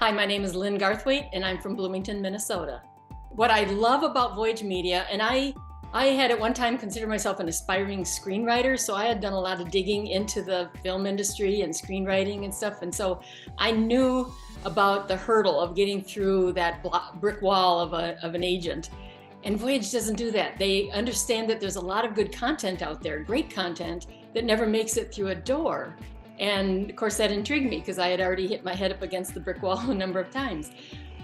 Hi, my name is Lynn Garthwaite, and I'm from Bloomington, Minnesota. What I love about Voyage Media, and I had at one time considered myself an aspiring screenwriter, so I had done a lot of digging into the film industry and screenwriting and stuff, and so I knew about the hurdle of getting through that brick wall of an agent. And Voyage doesn't do that. They understand that there's a lot of good content out there, great content, that never makes it through a door. And of course that intrigued me because I had already hit my head up against the brick wall a number of times.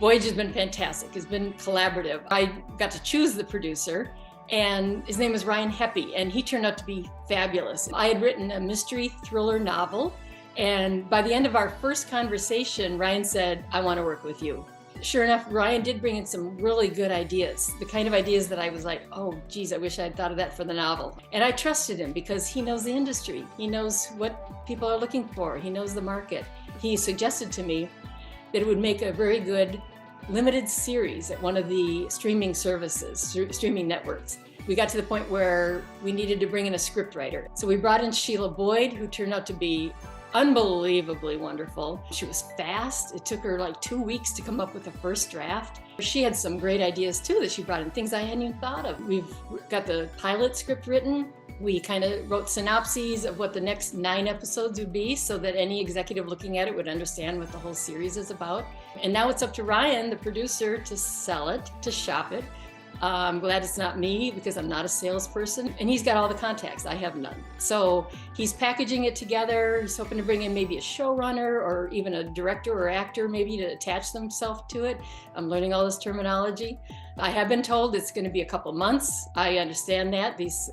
Voyage has been fantastic, it's been collaborative. I got to choose the producer, and his name is Ryan Heppy, and he turned out to be fabulous. I had written a mystery thriller novel, and by the end of our first conversation, Ryan said, "I want to work with you." Sure enough, Ryan did bring in some really good ideas, the kind of ideas that I was like, oh geez, I wish I'd thought of that for the novel. And I trusted him because he knows the industry. He knows what people are looking for. He knows the market. He suggested to me that it would make a very good limited series at one of the streaming services, streaming networks. We got to the point where we needed to bring in a scriptwriter. So we brought in Sheila Boyd, who turned out to be unbelievably wonderful. She was fast. It took her like 2 weeks to come up with the first draft. She had some great ideas too that she brought in, things I hadn't even thought of. We've got the pilot script written. We kind of wrote synopses of what the next 9 episodes would be so that any executive looking at it would understand what the whole series is about. And now it's up to Ryan, the producer, to sell it, to shop it. I'm glad it's not me because I'm not a salesperson, and he's got all the contacts. I have none. So he's packaging it together. He's hoping to bring in maybe a showrunner or even a director or actor maybe to attach themselves to it. I'm learning all this terminology. I have been told it's going to be a couple months. I understand that. These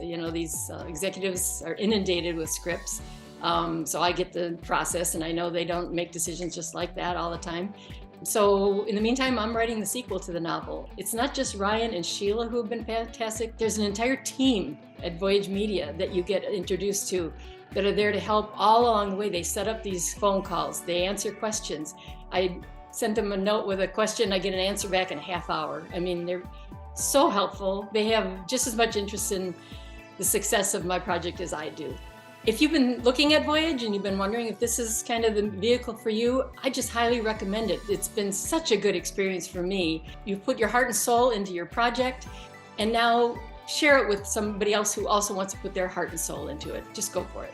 executives are inundated with scripts. So I get the process, and I know they don't make decisions just like that all the time. So in the meantime, I'm writing the sequel to the novel. It's not just Ryan and Sheila who have been fantastic. There's an entire team at Voyage Media that you get introduced to that are there to help all along the way. They set up these phone calls. They answer questions. I sent them a note with a question. I get an answer back in a half hour. I mean, they're so helpful. They have just as much interest in the success of my project as I do. If you've been looking at Voyage and you've been wondering if this is kind of the vehicle for you, I just highly recommend it. It's been such a good experience for me. You've put your heart and soul into your project, and now share it with somebody else who also wants to put their heart and soul into it. Just go for it.